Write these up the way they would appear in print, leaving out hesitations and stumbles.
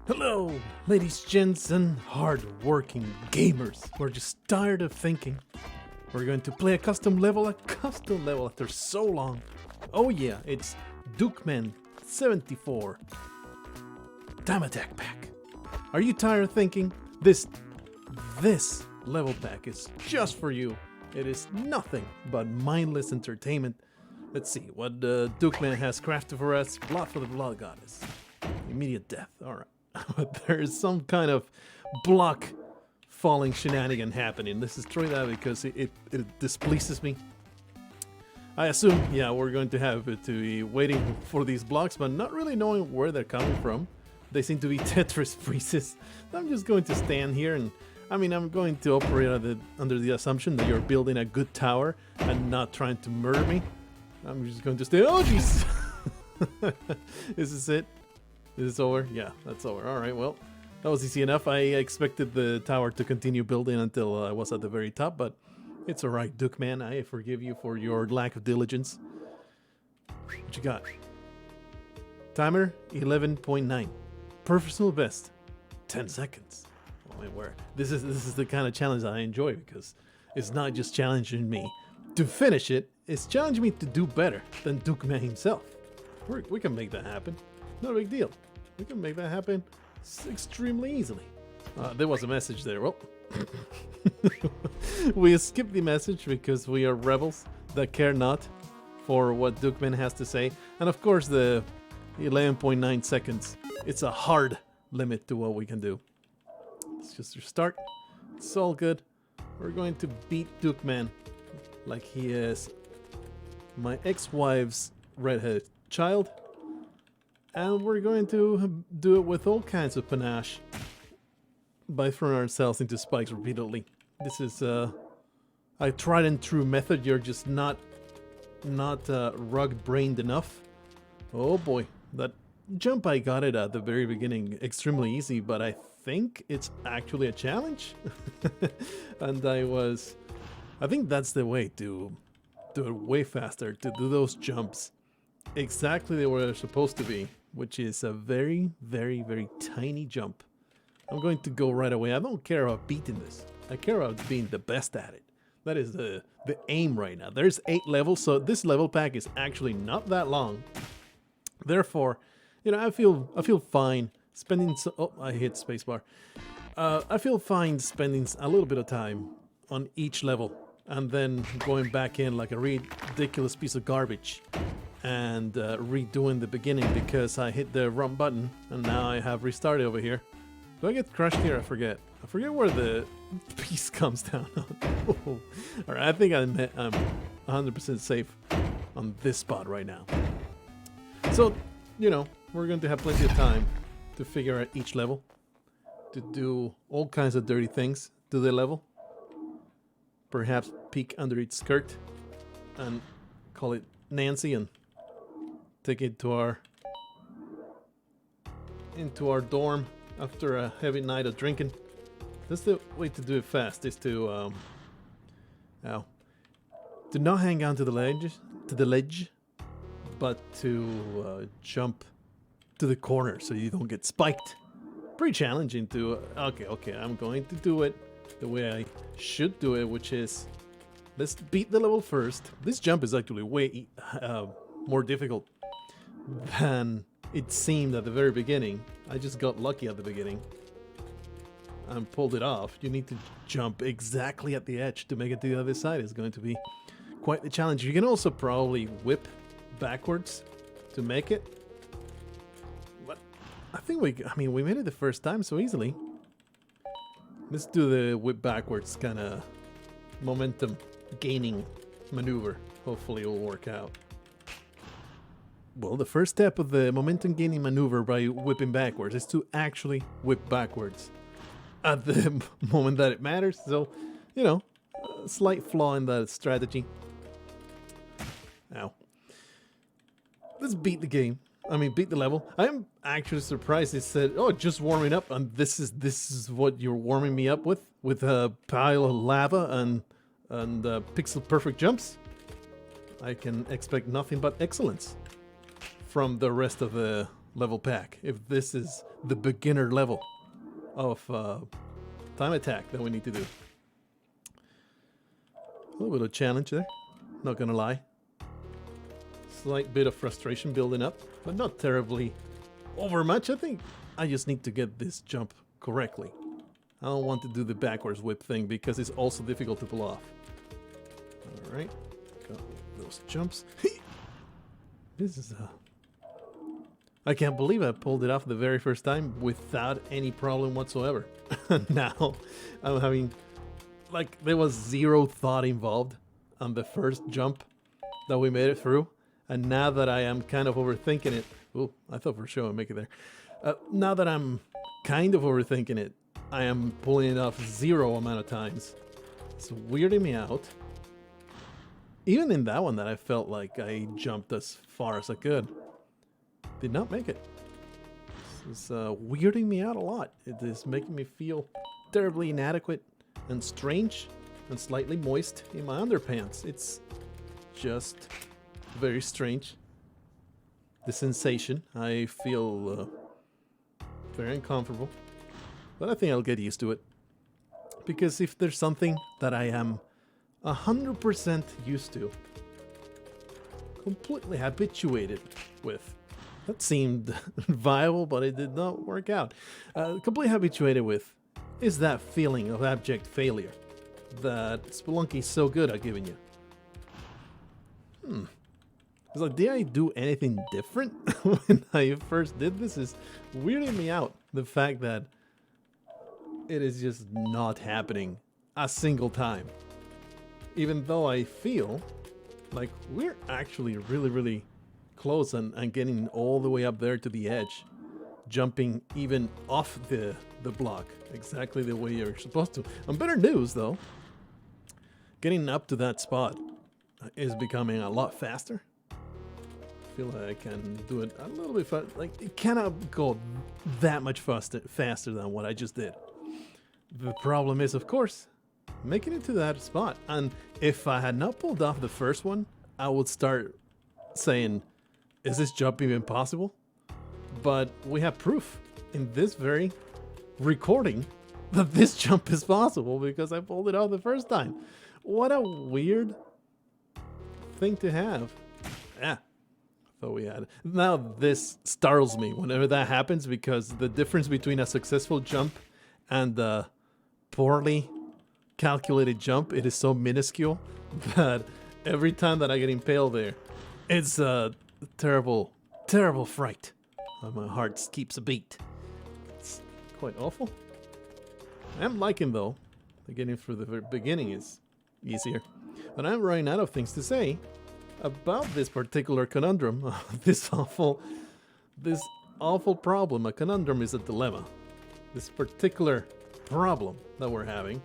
Hello, ladies, gents, and hard-working gamers. We're just tired of thinking. We're going to play a custom level after so long. Oh yeah, it's Dukeman 74 Time Attack Pack. Are you tired of thinking? This level pack is just for you. It is nothing but mindless entertainment. Let's see what Dukeman has crafted for us. Blood for the Blood Goddess. Immediate death. Alright. But there's some kind of block falling shenanigan happening. Let's destroy that because it displeases me. I assume, yeah, we're going to have to be waiting for these blocks, but not really knowing where they're coming from. They seem to be Tetris freezes. I'm just going to stand here and, I'm going to operate under the assumption that you're building a good tower and not trying to murder me. I'm just going to stay. Oh, jeez! Is this it? Is this over? Yeah, that's over. Alright, well, that was easy enough. I expected the tower to continue building until I was at the very top, but it's alright, Dukeman. I forgive you for your lack of diligence. What you got? Timer, 11.9. Personal best, 10 seconds. Oh my word. This is the kind of challenge that I enjoy because it's not just challenging me to finish it, it's challenging me to do better than Dukeman himself. We can make that happen. No big deal. We can make that happen extremely easily. There was a message there. Well, we skipped the message because we are rebels that care not for what Dukeman has to say. And of course, the 11.9 seconds, it's a hard limit to what we can do. Let's just restart. It's all good. We're going to beat Dukeman like he is my ex-wife's redheaded child. And we're going to do it with all kinds of panache by throwing ourselves into spikes repeatedly. This is a tried and true method. You're just not rugged-brained enough. Oh boy, that jump I got it at the very beginning extremely easy, but I think it's actually a challenge. And I think that's the way to do it way faster, to do those jumps exactly where they're supposed to be, which is a very, very, very tiny jump. I'm going to go right away. I don't care about beating this. I care about being the best at it. That is the aim right now. There's 8 levels, so this level pack is actually not that long. Therefore, I feel fine spending. Oh, I hit spacebar. I feel fine spending a little bit of time on each level and then going back in like a ridiculous piece of garbage and redoing the beginning because I hit the wrong button and now I have restarted over here. Do I get crushed here? I forget where the piece comes down on. Alright, I think I'm 100% safe on this spot right now. So, we're going to have plenty of time to figure out each level, to do all kinds of dirty things to the level. Perhaps peek under its skirt and call it Nancy and take it to into our dorm after a heavy night of drinking. That's the way to do it fast, is to not hang on to the ledge, but to jump to the corner so you don't get spiked. Pretty challenging to, okay, I'm going to do it the way I should do it, which is, let's beat the level first. This jump is actually way more difficult than it seemed at the very beginning. I just got lucky at the beginning and pulled it off. You need to jump exactly at the edge to make it to the other side. It's going to be quite the challenge. You can also probably whip backwards to make it. But I think we made it the first time so easily. Let's do the whip backwards kind of momentum gaining maneuver. Hopefully it will work out. Well, the first step of the momentum gaining maneuver by whipping backwards is to actually whip backwards at the moment that it matters. So, a slight flaw in that strategy. Now, let's beat the game. Beat the level. I'm actually surprised it said, "Oh, just warming up," and this is what you're warming me up with a pile of lava and pixel perfect jumps. I can expect nothing but excellence from the rest of the level pack, if this is the beginner level of time attack that we need to do. A little bit of challenge there, not gonna lie. Slight bit of frustration building up, but not terribly over much. I think I just need to get this jump correctly. I don't want to do the backwards whip thing because it's also difficult to pull off. Alright, got those jumps. This is I can't believe I pulled it off the very first time without any problem whatsoever. Now I'm having, like, there was zero thought involved on the first jump that we made it through. And now that I am kind of overthinking it, oh, I thought for sure I'd make it there. Now that I'm kind of overthinking it, I am pulling it off zero amount of times. It's weirding me out. Even in that one that I felt like I jumped as far as I could, did not make it. This is weirding me out a lot. It is making me feel terribly inadequate and strange and slightly moist in my underpants. It's just very strange. The sensation. I feel very uncomfortable. But I think I'll get used to it. Because if there's something that I am 100% used to, completely habituated with, that seemed viable, but it did not work out. Completely habituated with is that feeling of abject failure that Spelunky is so good at giving you. It's like, did I do anything different when I first did this? Is weirding me out. The fact that it is just not happening a single time. Even though I feel like we're actually really, really close and getting all the way up there to the edge. Jumping even off the block. Exactly the way you're supposed to. And better news though. Getting up to that spot is becoming a lot faster. I feel like I can do it a little bit faster. Like, it cannot go that much faster than what I just did. The problem is, of course, making it to that spot. And if I had not pulled off the first one, I would start saying, is this jump even possible? But we have proof in this very recording that this jump is possible because I pulled it off the first time. What a weird thing to have. Yeah, I thought we had. Now this startles me whenever that happens because the difference between a successful jump and a poorly calculated jump, it is so minuscule that every time that I get impaled there, it's a terrible, terrible fright. My heart keeps a beat. It's quite awful. I am liking though. Getting through the beginning is easier. But I'm running out of things to say about this particular conundrum. This awful problem. A conundrum is a dilemma. This particular problem that we're having.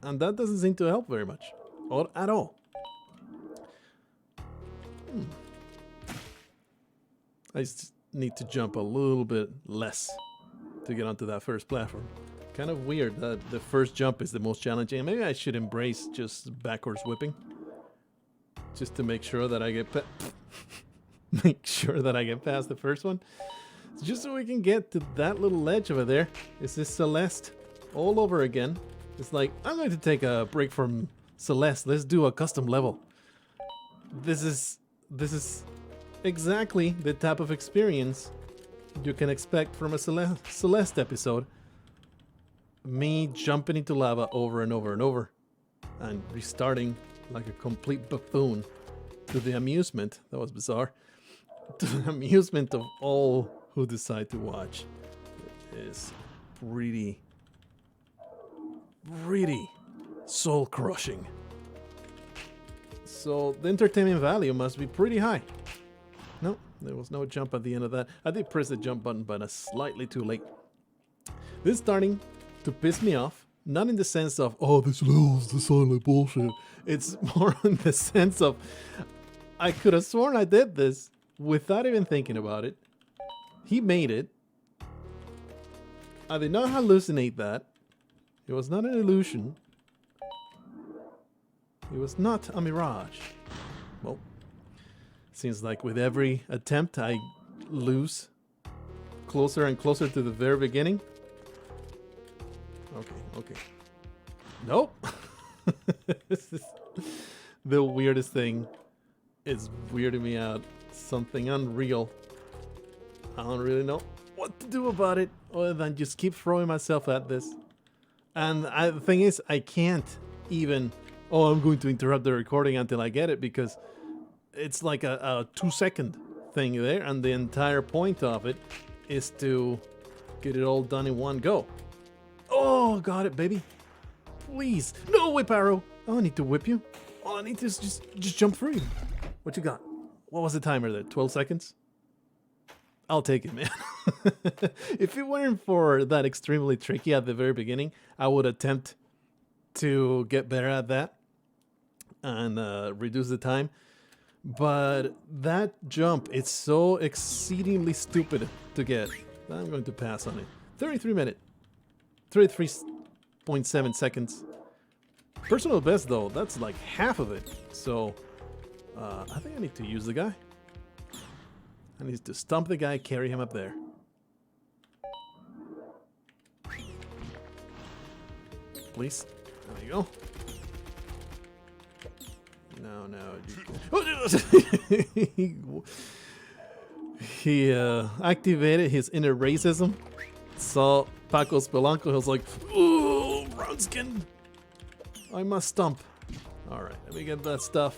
And that doesn't seem to help very much. Or at all. I just need to jump a little bit less to get onto that first platform. Kind of weird that the first jump is the most challenging. Maybe I should embrace just backwards whipping. Just to make sure that I get past the first one. Just so we can get to that little ledge over there. Is this Celeste all over again? It's like, I'm going to take a break from Celeste. Let's do a custom level. This is exactly the type of experience you can expect from a Celeste episode. Me jumping into lava over and over and over and restarting like a complete buffoon to the amusement, that was bizarre, to the amusement of all who decide to watch. It is really soul crushing. So the entertainment value must be pretty high. No, there was no jump at the end of that. I did press the jump button, but slightly too late. This is starting to piss me off. Not in the sense of, oh, this level's the silent bullshit. It's more in the sense of, I could have sworn I did this without even thinking about it. He made it. I did not hallucinate that. It was not an illusion. It was not a mirage. Well, Seems like with every attempt I lose closer and closer to the very beginning. Okay. Nope. This is the weirdest thing. It's weirding me out. Something unreal. I don't really know what to do about it other than just keep throwing myself at this. And the thing is, I can't even... Oh, I'm going to interrupt the recording until I get it, because it's like a 2-second thing there, and the entire point of it is to get it all done in one go. Oh, got it, baby. Please. No, whip arrow. Oh, I need to whip you. All I need to is just jump through you. What you got? What was the timer there? 12 seconds? I'll take it, man. If it weren't for that extremely tricky at the very beginning, I would attempt to get better at that and reduce the time. But that jump, it's so exceedingly stupid to get. I'm going to pass on it. 33 minutes. 33.7 seconds. Personal best, though, that's like half of it. So, I think I need to use the guy. I need to stomp the guy, carry him up there. Please. There you go. No. He activated his inner racism. Saw Paco Spelunky. He was like, "Ooh, brown skin. I must stomp." Alright, let me get that stuff.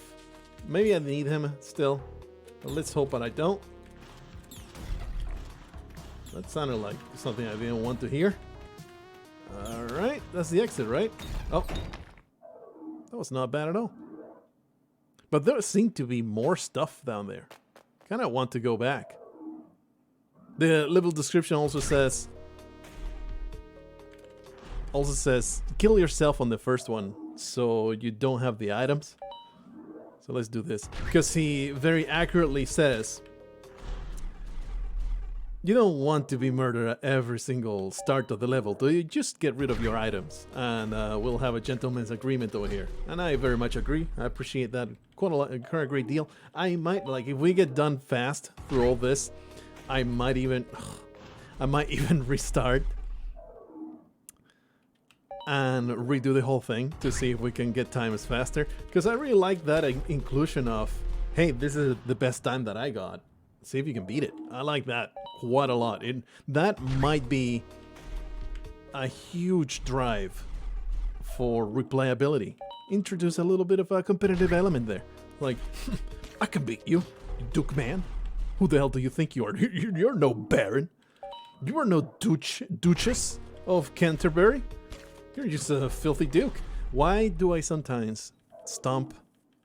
Maybe I need him still. But let's hope that I don't. That sounded like something I didn't want to hear. Alright, that's the exit, right? Oh. That was not bad at all. But there seemed to be more stuff down there. Kinda want to go back. The level description also says kill yourself on the first one so you don't have the items. So let's do this. Because he very accurately says you don't want to be murdered at every single start of the level, do you? Just get rid of your items and we'll have a gentleman's agreement over here. And I very much agree. I appreciate that quite a great deal. I might, like, if we get done fast through all this, I might even restart and redo the whole thing to see if we can get times faster. Because I really like that inclusion of, hey, this is the best time that I got. See if you can beat it. I like that quite a lot. That might be a huge drive for replayability. Introduce a little bit of a competitive element there. Like, I can beat you, Duke man. Who the hell do you think you are? You're no Baron. You are no Duchess of Canterbury. You're just a filthy Duke. Why do I sometimes stomp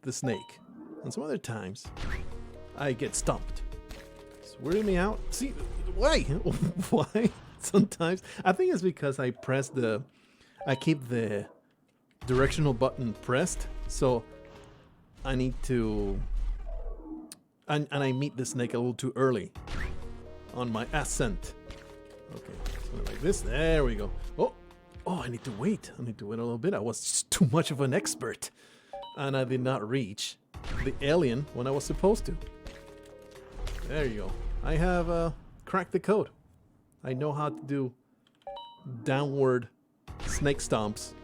the snake? And some other times, I get stomped. It's weirding me out. See, why? Why? Sometimes. I think it's because I keep the directional button pressed. So I need to... And I meet the snake a little too early on my ascent. Okay, so like this. There we go. Oh, I need to wait. I need to wait a little bit. I was just too much of an expert. And I did not reach the alien when I was supposed to. There you go. I have cracked the code. I know how to do downward snake stomps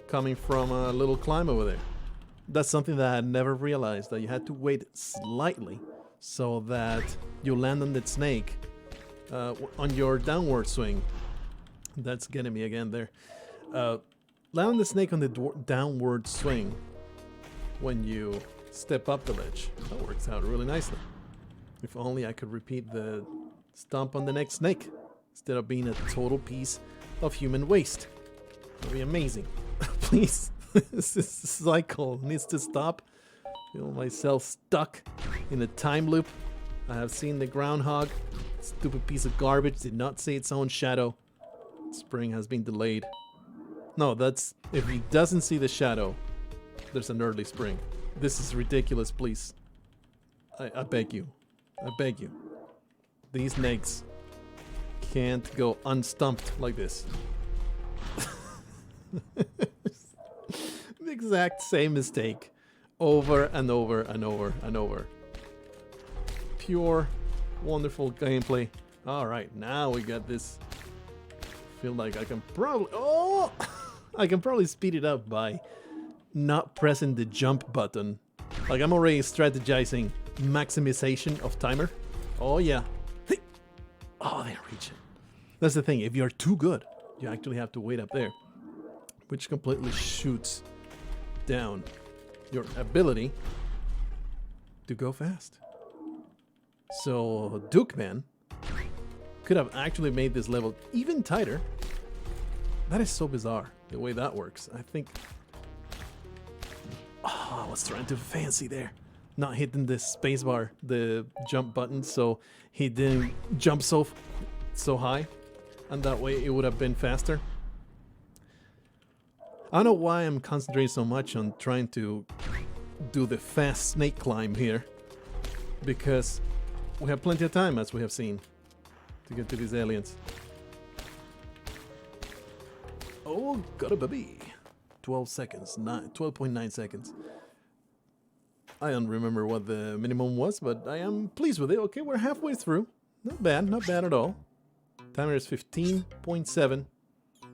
coming from a little climb over there. That's something that I had never realized, that you had to wait slightly so that you land on that snake on your downward swing. That's getting me again there. Land on the snake on the downward swing when you step up the ledge. That works out really nicely. If only I could repeat the stomp on the next snake instead of being a total piece of human waste. That would be amazing. Please. This cycle needs to stop. I feel myself stuck in a time loop. I have seen the groundhog. Stupid piece of garbage did not see its own shadow. Spring has been delayed. No, that's... If he doesn't see the shadow, there's an early spring. This is ridiculous, please. I beg you. I beg you. These snakes can't go unstumped like this. The exact same mistake over and over and over and over. Pure, wonderful gameplay. All right, now we got this. Feel like I can probably, oh, I can probably speed it up by not pressing the jump button. Like I'm already strategizing maximization of timer. Oh yeah. Oh, they reach it. That's the thing. If you're too good, you actually have to wait up there, which completely shoots down your ability to go fast. So Dukeman could have actually made this level even tighter. That is so bizarre, the way that works. I think... Oh, I was trying to fancy there. Not hitting the spacebar, the jump button, so he didn't jump so high. And that way it would have been faster. I don't know why I'm concentrating so much on trying to do the fast snake climb here. Because we have plenty of time, as we have seen, to get to these aliens. Oh, got a baby. 12 seconds, 12.9 seconds. I don't remember what the minimum was, but I am pleased with it. Okay, we're halfway through. Not bad at all. Timer is 15.7.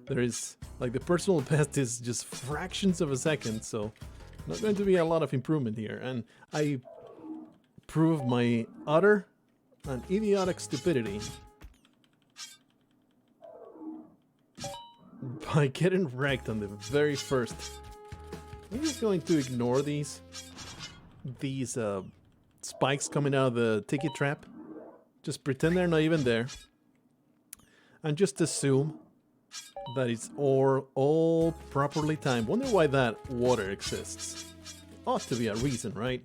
There is, like, the personal best is just fractions of a second, so not going to be a lot of improvement here. And I prove my utter and idiotic stupidity by getting wrecked on the very first. I'm just going to ignore these spikes coming out of the ticket trap. Just pretend they're not even there. And just assume that it's all properly timed. Wonder why that water exists. Ought to be a reason, right?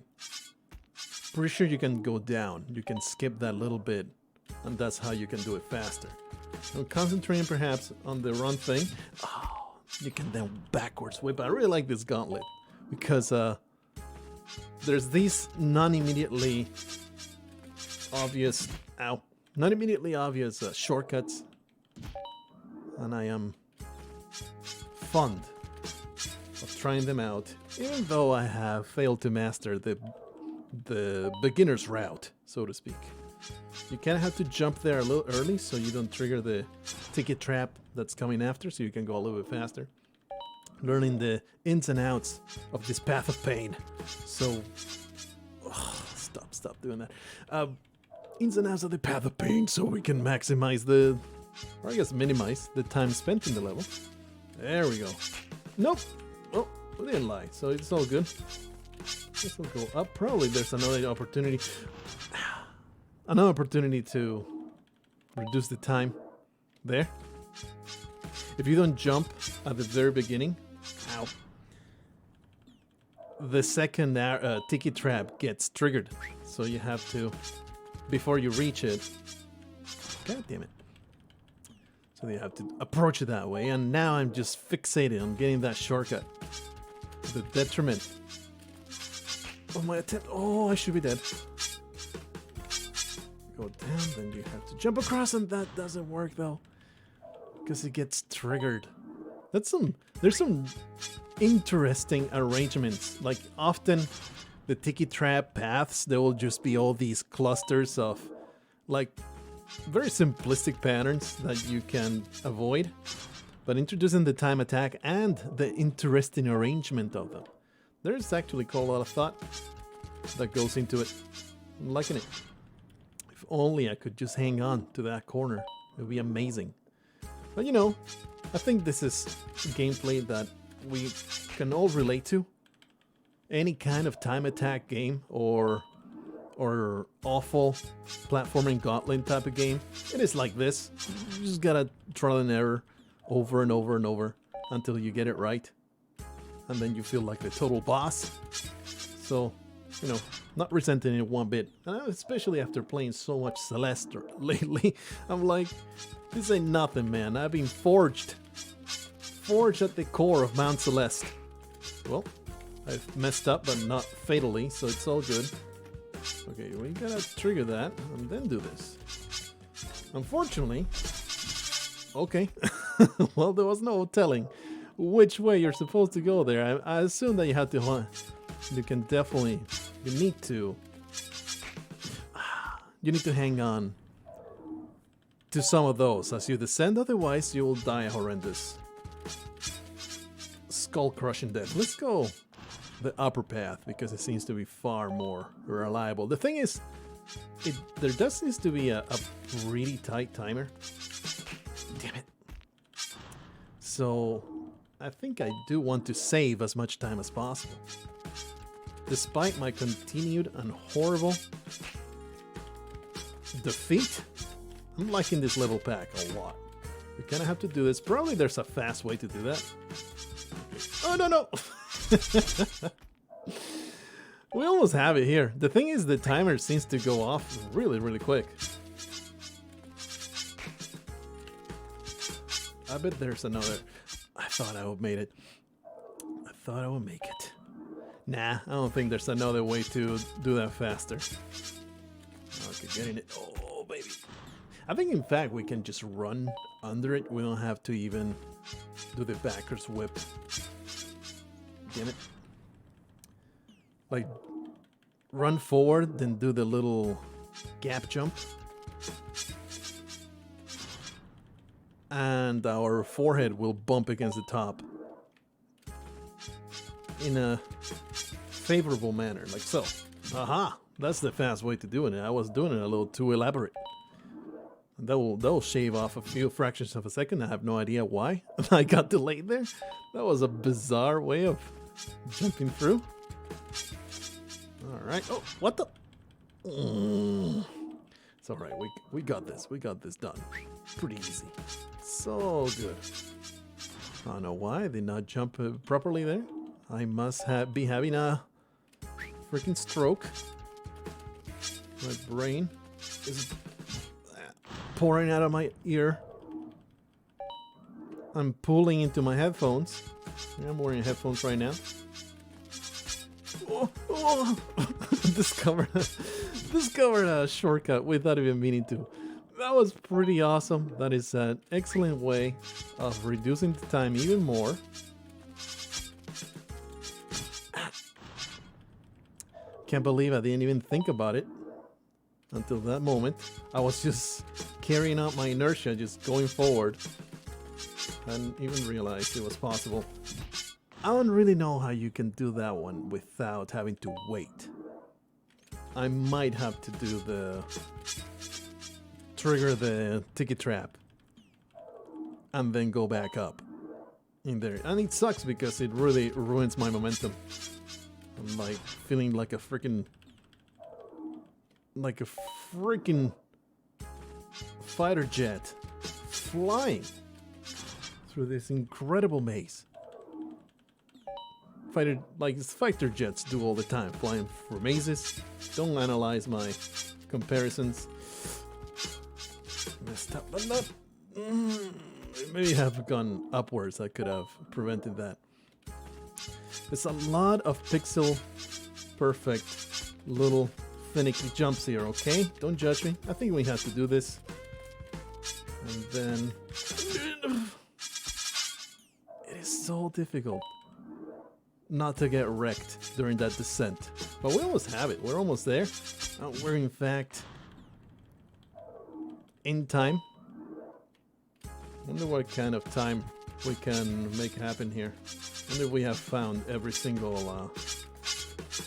Pretty sure you can go down. You can skip that little bit. And that's how you can do it faster. I'm concentrating perhaps on the run thing. Oh, you can then backwards whip. I really like this gauntlet. Because there's these non-immediately obvious... Ow. Non-immediately obvious shortcuts. And I am fond of trying them out, even though I have failed to master the beginner's route, so to speak. You kind of have to jump there a little early so you don't trigger the ticket trap that's coming after, so you can go a little bit faster. Learning the ins and outs of this path of pain. So, stop doing that. Ins and outs of the path of pain so we can maximize or I guess minimize the time spent in the level. There we go. Nope. Oh, we didn't lie, so it's all good. This will go up. Probably there's another opportunity. Another opportunity to reduce the time there. If you don't jump at the very beginning, ow, the second ticket trap gets triggered. So you have to, before you reach it, god damn it. So you have to approach it that way, and now I'm just fixated on getting that shortcut. To the detriment of my attempt. Oh, I should be dead. Go down, then you have to jump across, and that doesn't work though. Because it gets triggered. There's some interesting arrangements. Like often the ticket trap paths, there will just be all these clusters of like very simplistic patterns that you can avoid, but introducing the time attack and the interesting arrangement of them, there's actually quite a lot of thought that goes into it. I'm liking it. If only I could just hang on to that corner, it would be amazing. But you know, I think this is gameplay that we can all relate to. Any kind of time attack game or awful platforming gauntlet type of game, it is like this. You just gotta trial and error over and over and over until you get it right, and then you feel like the total boss. So, you know, not resenting it one bit, and especially after playing so much Celeste lately. I'm like, this ain't nothing, man. I've been forged at the core of Mount Celeste. Well, I've messed up, but not fatally, so it's all good. Okay, we gotta trigger that and then do this. Unfortunately, okay. Well, there was no telling which way you're supposed to go there. I assume that you have to you can definitely, you need to hang on to some of those as you descend, otherwise you will die a horrendous skull-crushing death. Let's go the upper path because it seems to be far more reliable. The thing is, there does seem to be a really tight timer. Damn it. So I think I do want to save as much time as possible. Despite my continued and horrible defeat, I'm liking this level pack a lot. We kind of have to do this. Probably there's a fast way to do that. Oh, no. We almost have it here. The thing is, the timer seems to go off really, really quick. I bet there's another. I thought I would make it. Nah, I don't think there's another way to do that faster. Okay, getting it. Oh, baby. I think, in fact, we can just run under it. We don't have to even do the backwards whip. Damn it. Like, run forward, then do the little gap jump. And our forehead will bump against the top in a favorable manner, like so. Aha! That's the fast way to do it. I was doing it a little too elaborate. That will shave off a few fractions of a second. I have no idea why I got delayed there. That was a bizarre way of jumping through. All right. Oh, what the? It's all right. We got this. We got this done. Pretty easy. So good. I don't know why I did not jump properly there. I must be having a freaking stroke. My brain is pouring out of my ear. I'm pulling into my headphones. I'm wearing headphones right now. Oh. Discovered a shortcut without even meaning to. That was pretty awesome. That is an excellent way of reducing the time even more. Can't believe I didn't even think about it until that moment. I was just carrying out my inertia, just going forward. I didn't even realize it was possible. I don't really know how you can do that one without having to wait. I might have to do the trigger the ticket trap and then go back up in there. And it sucks because it really ruins my momentum. I'm like feeling like a freaking fighter jet flying through this incredible maze. Fighter jets do all the time, flying through mazes. Don't analyze my comparisons. Messed up, but not. Maybe have gone upwards. I could have prevented that. There's a lot of pixel perfect little finicky jumps here, okay? Don't judge me. I think we have to do this. And then it is so difficult not to get wrecked during that descent. But we almost have it. We're almost there. We're in fact in time. Wonder what kind of time we can make happen here. Wonder if we have found every single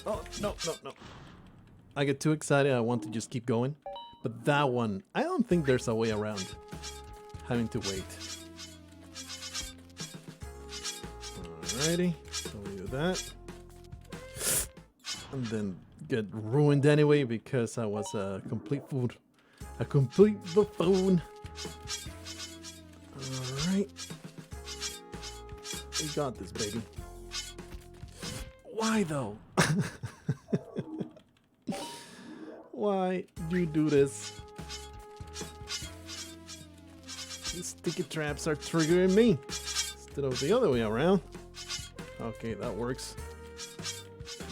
oh, no. I get too excited, I want to just keep going. But that one, I don't think there's a way around having to wait. Alrighty, so we do that. And then get ruined anyway because I was a complete fool. A complete buffoon. Alright. We got this, baby. Why though? Why do you do this? These sticky traps are triggering me instead of the other way around. Okay, that works.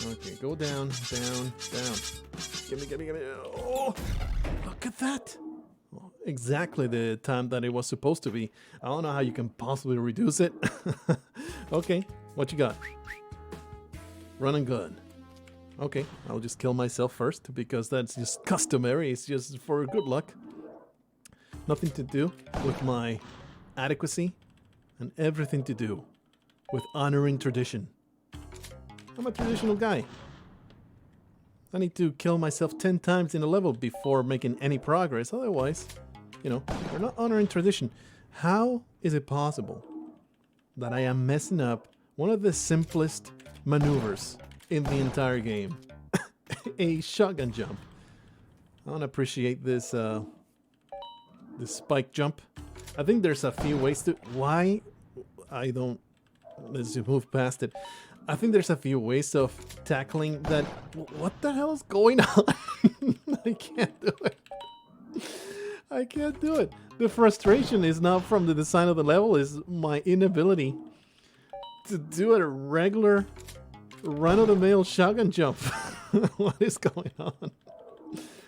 Okay, go down, down, down. Gimme. Oh, look at that. Oh, exactly the time that it was supposed to be. I don't know how you can possibly reduce it. Okay, what you got? Run and gun. Okay, I'll just kill myself first because that's just customary. It's just for good luck. Nothing to do with my adequacy and everything to do with honoring tradition. I'm a traditional guy. I need to kill myself 10 times in a level before making any progress. Otherwise, you know, we're not honoring tradition. How is it possible that I am messing up one of the simplest maneuvers in the entire game? A shotgun jump. I don't appreciate this this spike jump. I think there's a few ways to... Why? I don't... Let's just move past it. I think there's a few ways of tackling that. What the hell is going on? I can't do it. I can't do it. The frustration is not from the design of the level, is my inability to do a regular run-of-the-mill shotgun jump. What is going on?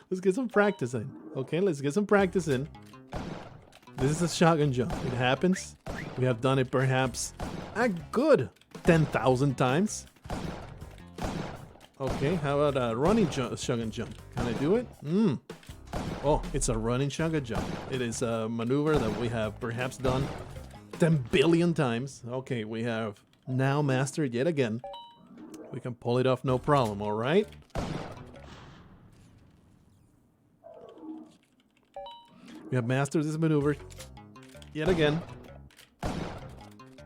Let's get some practice in. Okay, let's get some practice in. This is a shotgun jump. It happens. We have done it perhaps a good 10,000 times. Okay, how about a running shotgun jump? Can I do it? Oh, it's a running shotgun jump. It is a maneuver that we have perhaps done 10 billion times. Okay, we have now mastered yet again. We can pull it off no problem, all right? We have mastered this maneuver yet again.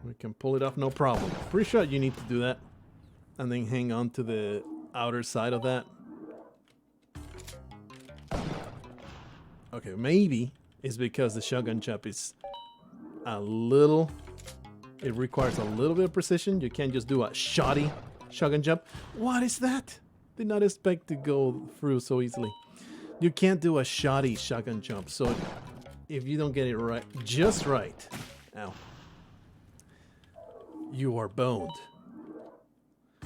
We can pull it off no problem. Pretty sure you need to do that. And then hang on to the outer side of that. Okay, maybe it's because the shotgun jump is a little... It requires a little bit of precision. You can't just do a shoddy shotgun jump. What is that? Did not expect to go through so easily. You can't do a shoddy shotgun jump. So if you don't get it right, just right. Ow. You are boned.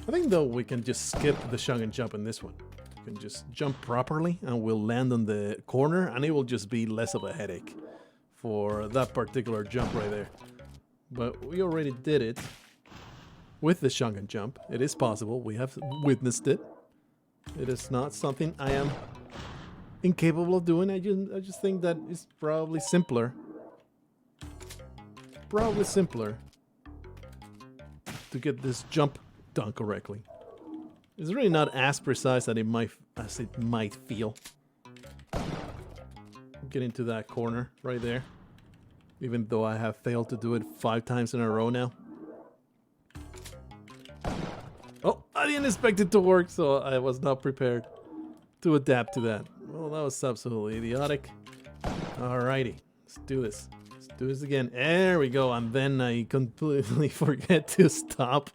I think though we can just skip the shotgun jump in this one. We can just jump properly and we'll land on the corner and it will just be less of a headache for that particular jump right there. But we already did it with the shotgun jump. It is possible. We have witnessed it. It is not something I am incapable of doing. I just think that it's probably simpler. Probably simpler to get this jump done correctly. It's really not as precise as it might feel. Get into that corner right there. Even though I have failed to do it 5 times in a row now. Oh, I didn't expect it to work, so I was not prepared to adapt to that. Well, that was absolutely idiotic. Alrighty, let's do this. Let's do this again. There we go. And then I completely forget to stop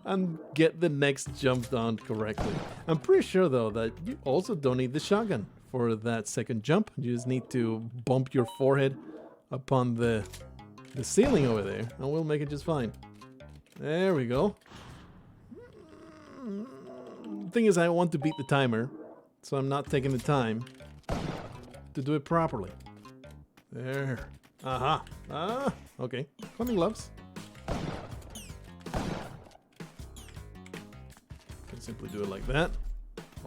and get the next jump done correctly. I'm pretty sure though that you also don't need the shotgun for that second jump. You just need to bump your forehead upon the ceiling over there and we'll make it just fine. There we go. Thing is, I want to beat the timer, so I'm not taking the time to do it properly. There. Aha. Ah, okay. Hunting gloves. Can simply do it like that.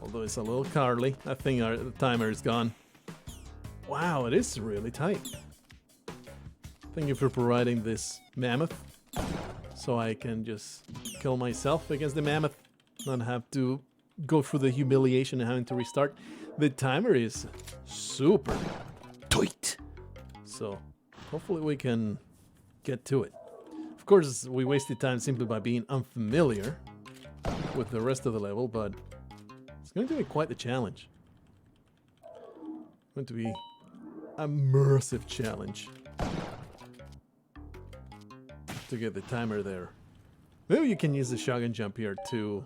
Although it's a little cowardly. I think the timer is gone. Wow, it is really tight. Thank you for providing this mammoth. So I can just kill myself against the mammoth. Not have to go through the humiliation of having to restart. The timer is super tight. So hopefully we can get to it. Of course, we wasted time simply by being unfamiliar with the rest of the level, but it's going to be quite the challenge. It's going to be a immersive challenge to get the timer there. Maybe you can use the shotgun jump here to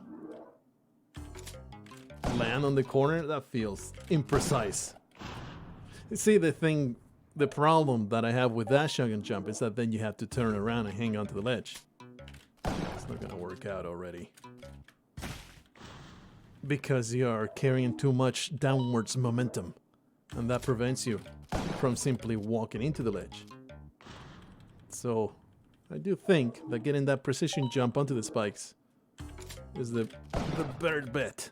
land on the corner. That feels imprecise. You see, the problem that I have with that shotgun jump is that then you have to turn around and hang on to the ledge. It's not gonna work out already. Because you are carrying too much downwards momentum. And that prevents you from simply walking into the ledge. So I do think that getting that precision jump onto the spikes is the better bet.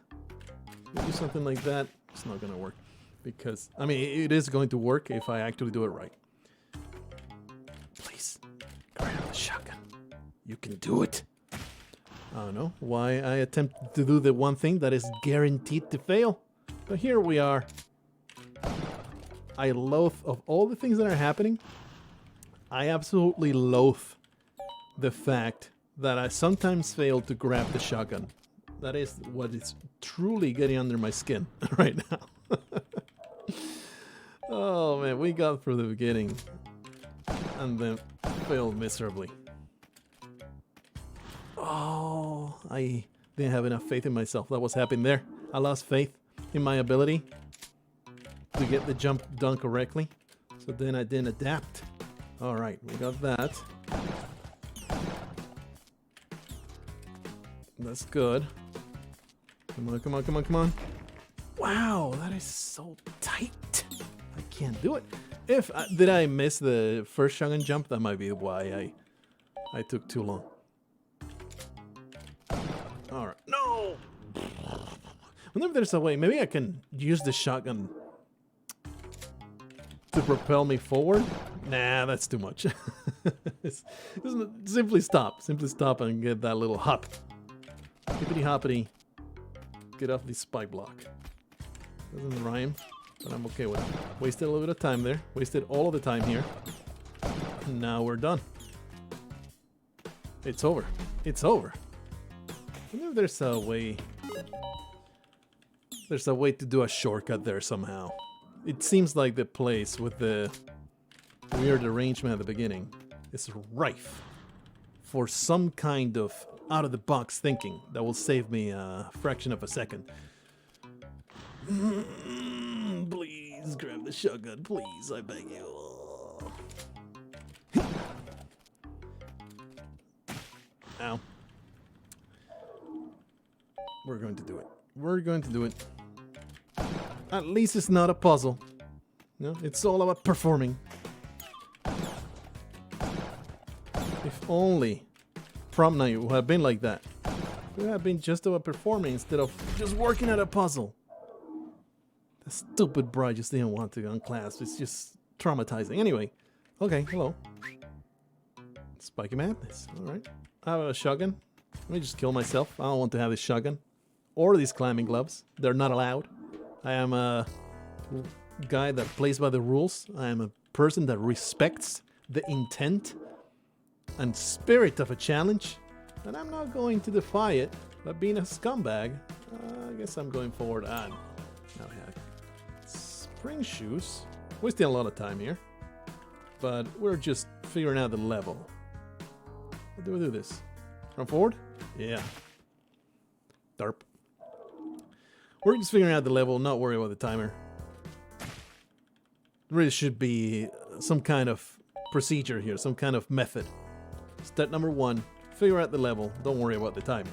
do something like that, it's not gonna work. Because, I mean, it is going to work if I actually do it right. Please, grab the shotgun. You can do it. I don't know why I attempt to do the one thing that is guaranteed to fail. But here we are. I loathe, of all the things that are happening, I absolutely loathe the fact that I sometimes fail to grab the shotgun. That is what is truly getting under my skin right now. Oh man, we got through the beginning and then failed miserably. Oh, I didn't have enough faith in myself. That was happening there. I lost faith in my ability to get the jump done correctly. So then I didn't adapt. Alright, we got that. That's good. Come on, come on, come on, come on. Wow, that is so tight. I can't do it. Did I miss the first shotgun jump? That might be why I took too long. Alright, no! I wonder if there's a way. Maybe I can use the shotgun to propel me forward. Nah, that's too much. Simply stop. Simply stop and get that little hop. Hippity hoppity. Get off the spike block. Doesn't rhyme, but I'm okay with it. Wasted a little bit of time there. Wasted all of the time here. And now we're done. It's over. It's over. I wonder if there's a way. There's a way to do a shortcut there somehow. It seems like the place with the weird arrangement at the beginning is rife for some kind of out-of-the-box thinking that will save me a fraction of a second. Please grab the shotgun, please, I beg you. Ow. We're going to do it. We're going to do it. At least it's not a puzzle. No, it's all about performing. If only prom night would have been like that. It would have been just about performing instead of just working at a puzzle. The stupid bro just didn't want to unclasp. It's just traumatizing. Anyway, okay, hello. Spiky madness. Alright. I have a shotgun. Let me just kill myself. I don't want to have this shotgun. Or these climbing gloves. They're not allowed. I am a guy that plays by the rules. I am a person that respects the intent and spirit of a challenge. And I'm not going to defy it by being a scumbag. I guess I'm going forward. Now we have spring shoes. Wasting a lot of time here. But we're just figuring out the level. How do we do this? Run forward? Yeah. Darp. We're just figuring out the level, not worry about the timer. There really should be some kind of procedure here, some kind of method. Step number 1, figure out the level, don't worry about the timer.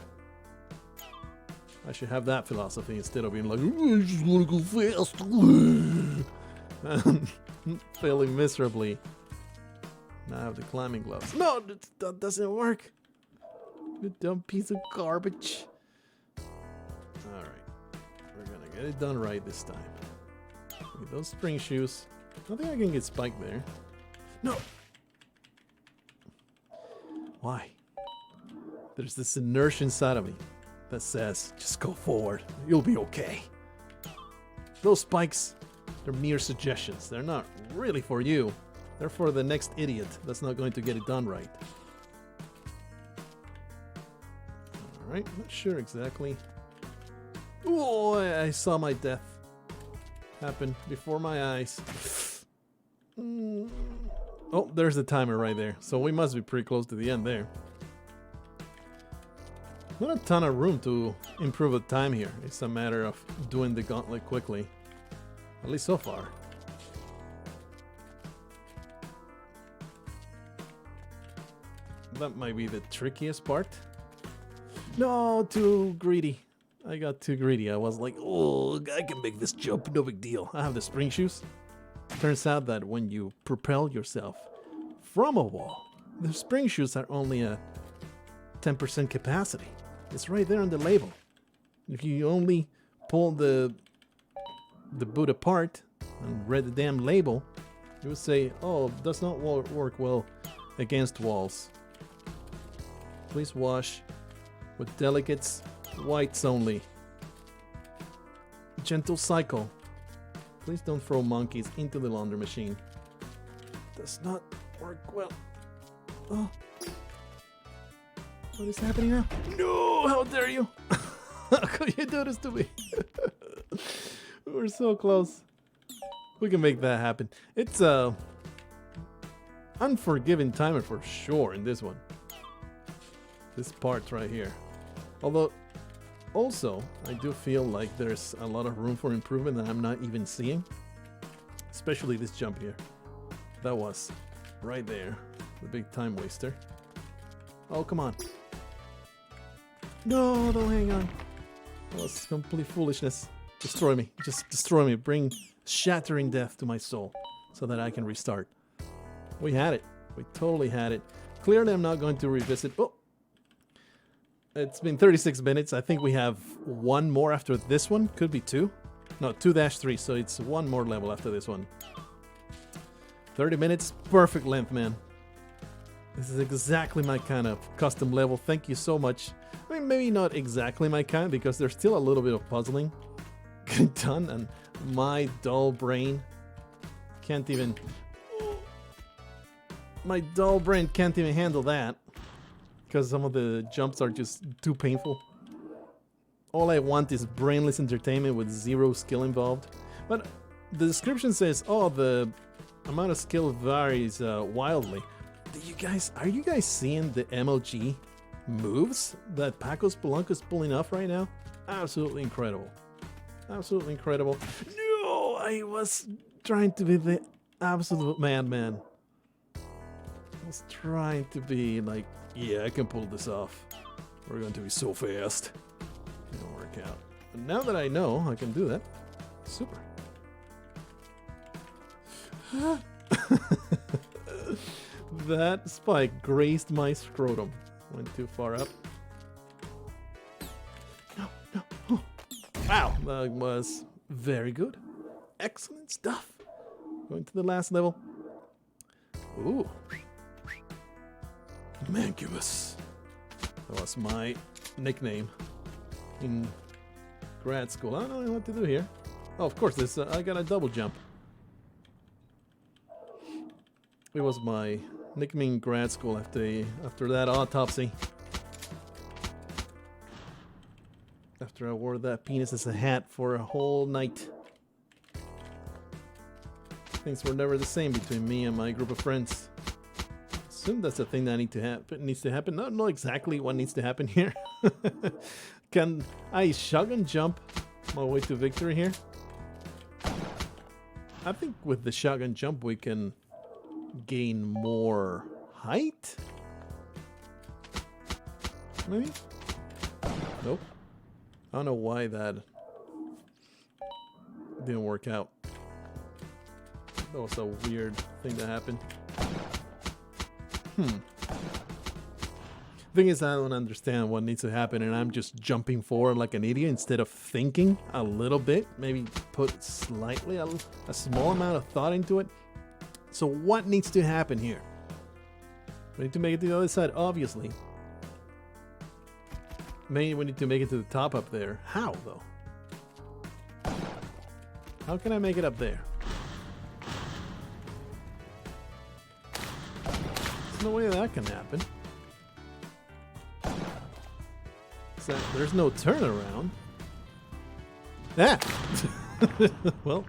I should have that philosophy instead of being like, I just want to go fast. Failing miserably. Now I have the climbing gloves. No, that doesn't work. You dumb piece of garbage. Alright. We're gonna get it done right this time. With those spring shoes. I think I can get spiked there. No! Why? There's this inertia inside of me that says, just go forward. You'll be okay. Those spikes, they're mere suggestions. They're not really for you. They're for the next idiot that's not going to get it done right. Alright, not sure exactly. Oh, I saw my death happen before my eyes. Oh, there's the timer right there. So we must be pretty close to the end there. Not a ton of room to improve the time here. It's a matter of doing the gauntlet quickly. At least so far. That might be the trickiest part. No, too greedy. I got too greedy. I was like, oh, I can make this jump, no big deal. I have the spring shoes. Turns out that when you propel yourself from a wall, the spring shoes are only a 10% capacity. It's right there on the label. If you only pulled the boot apart and read the damn label, it would say, "Oh, does not work well against walls. Please wash with delicates whites only. Gentle cycle. Please don't throw monkeys into the laundry machine. Does not work well." Oh. What is happening now? No! How dare you! How could you do this to me? We're so close. We can make that happen. It's unforgiving timer for sure in this one. This part right here. Although, also, I do feel like there's a lot of room for improvement that I'm not even seeing. Especially this jump here. That was right there. The big time waster. Oh, come on. No, don't hang on. That was complete foolishness. Destroy me. Just destroy me. Bring shattering death to my soul so that I can restart. We had it. We totally had it. Clearly, I'm not going to revisit. Oh! It's been 36 minutes. I think we have one more after this one. Could be two. No, 2-3. So it's one more level after this one. 30 minutes. Perfect length, man. This is exactly my kind of custom level. Thank you so much. I mean, maybe not exactly my kind because there's still a little bit of puzzling done, and my dull brain can't even... My dull brain can't even handle that because some of the jumps are just too painful. All I want is brainless entertainment with zero skill involved. But the description says, oh, the amount of skill varies wildly. Are you guys seeing the MLG moves that Paco Spelunky is pulling off right now? Absolutely incredible. Absolutely incredible. No, I was trying to be the absolute madman. I was trying to be like, yeah, I can pull this off. We're going to be so fast. It'll work out. But now that I know I can do that, super. That spike grazed my scrotum. Went too far up. No, no. Oh. Wow, that was very good. Excellent stuff. Going to the last level. Ooh. Mancubus. That was my nickname in grad school. I don't know what to do here. Oh, of course, this I got a double jump. It was my nickname in grad school after that autopsy. After I wore that penis as a hat for a whole night. Things were never the same between me and my group of friends. Assume that's the thing that needs to happen. Not know exactly what needs to happen here. Can I shotgun jump my way to victory here? I think with the shotgun jump we can gain more height? Maybe? Nope. I don't know why that didn't work out. That was a weird thing that happened. Thing is, I don't understand what needs to happen, and I'm just jumping forward like an idiot instead of thinking a little bit. Maybe put slightly a small amount of thought into it. So what needs to happen here? We need to make it to the other side, obviously. Maybe we need to make it to the top up there. How, though? How can I make it up there? There's no way that can happen. So there's no turnaround. Ah! Well,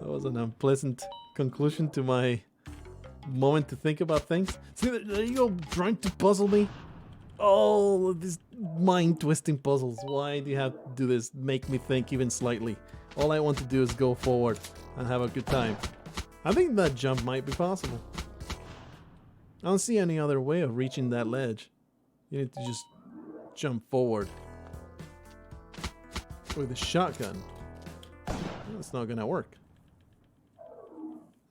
that was an unpleasant conclusion to my moment to think about things. See, there you go, trying to puzzle me. Oh, these mind-twisting puzzles. Why do you have to do this? Make me think even slightly. All I want to do is go forward and have a good time. I think that jump might be possible. I don't see any other way of reaching that ledge. You need to just jump forward. With a shotgun. That's not gonna work.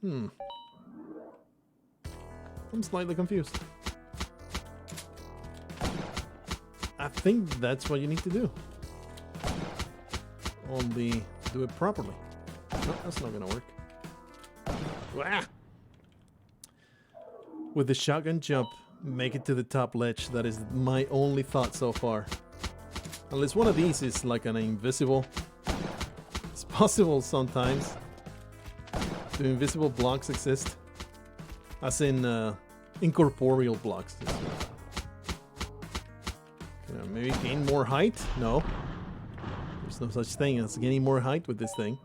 I'm slightly confused. I think that's what you need to do. only do it properly. No, that's not gonna work. Ah! With the shotgun jump, make it to the top ledge. That is my only thought so far. Unless one of these is like an invisible. It's possible sometimes. Do invisible blocks exist? As in incorporeal blocks. Maybe gain more height? No. There's no such thing as gaining more height with this thing.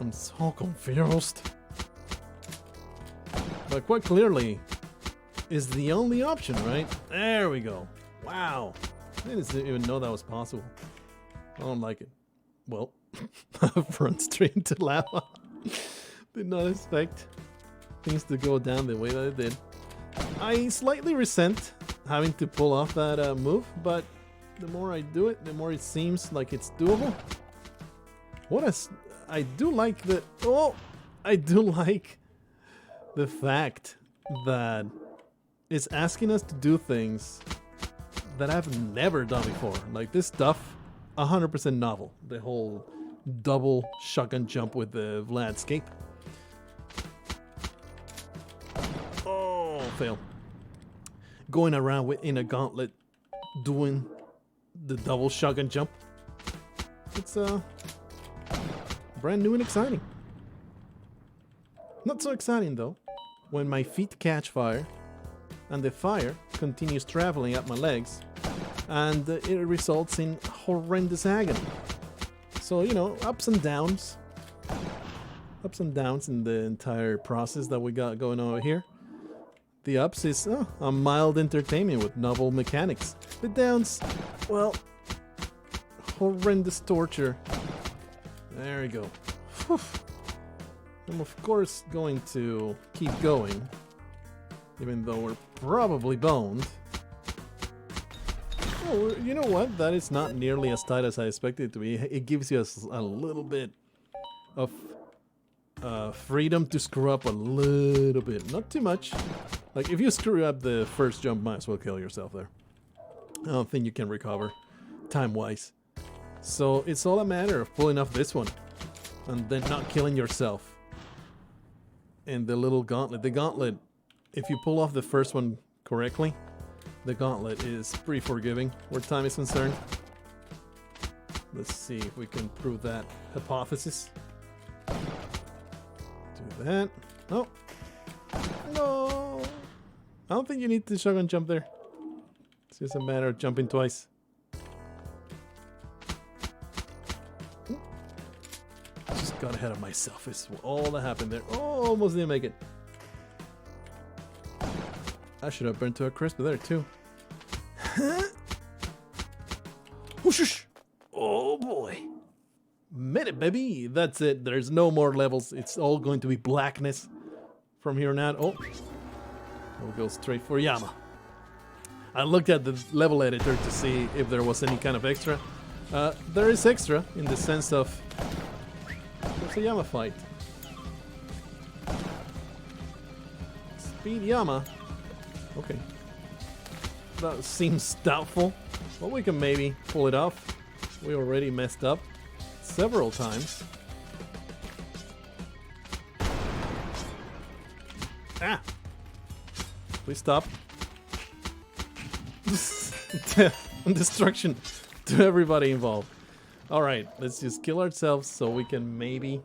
I'm so confused. But quite clearly, is the only option, right? There we go. Wow. I didn't even know that was possible. I don't like it. Well, front straight into lava. Did not expect things to go down the way that it did. I slightly resent having to pull off that move, but the more I do it, the more it seems like it's doable. I do like the... Oh! I do like the fact that it's asking us to do things that I've never done before. Like this stuff, 100% novel. The whole double shotgun jump with the Vladscape. Oh, fail. Going around in a gauntlet doing the double shotgun jump. It's brand new and exciting. Not so exciting though, when my feet catch fire and the fire continues traveling up my legs and it results in horrendous agony. So, you know, ups and downs in the entire process that we got going on here. The ups is a mild entertainment with novel mechanics. The downs, well, horrendous torture. There we go. Whew. I'm of course going to keep going, even though we're probably boned. Oh, you know what? That is not nearly as tight as I expected it to be. It gives you a little bit of freedom to screw up a little bit. Not too much. Like, if you screw up the first jump, might as well kill yourself there. I don't think you can recover time-wise. So it's all a matter of pulling off this one and then not killing yourself. And the little gauntlet. The gauntlet, if you pull off the first one correctly, the gauntlet is pretty forgiving where time is concerned. Let's see if we can prove that hypothesis. Do that. Oh. No. I don't think you need to shotgun jump there. It's just a matter of jumping twice. Just got ahead of myself. It's all that happened there. Oh, almost didn't make it. I should have burned to a crisp there too. Whoosh! Oh boy. Made it, baby. That's it. There's no more levels. It's all going to be blackness from here on out. Oh. We'll go straight for Yama. I looked at the level editor to see if there was any kind of extra. There is extra in the sense of there's a Yama fight. Speed Yama. Okay. That seems doubtful, but we can maybe pull it off. We already messed up several times. Ah! Please stop. Death and destruction to everybody involved. Alright, let's just kill ourselves so we can maybe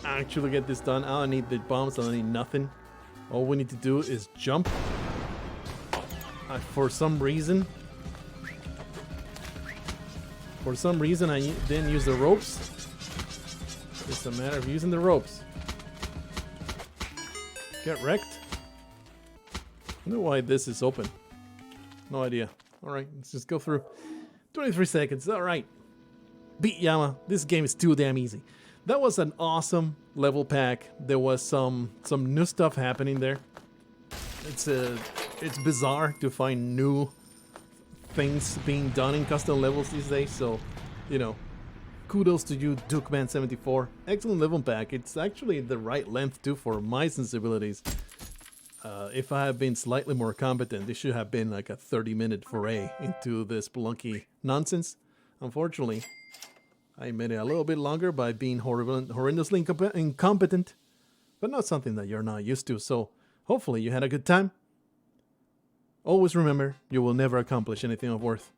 actually get this done. I don't need the bombs, I don't need nothing. All we need to do is jump. For some reason I didn't use the ropes. It's a matter of using the ropes. Get wrecked. I wonder why this is open. No idea. Alright, let's just go through. 23 seconds, alright. Beat Yama. This game is too damn easy. That was an awesome level pack. There was some new stuff happening there. It's bizarre to find new things being done in custom levels these days, so, you know, kudos to you, DukeMan74. Excellent level pack. It's actually the right length, too, for my sensibilities. If I had been slightly more competent, this should have been like a 30-minute foray into this Spelunky nonsense. Unfortunately, I made it a little bit longer by being horrendously incompetent, but not something that you're not used to, so hopefully you had a good time. Always remember, you will never accomplish anything of worth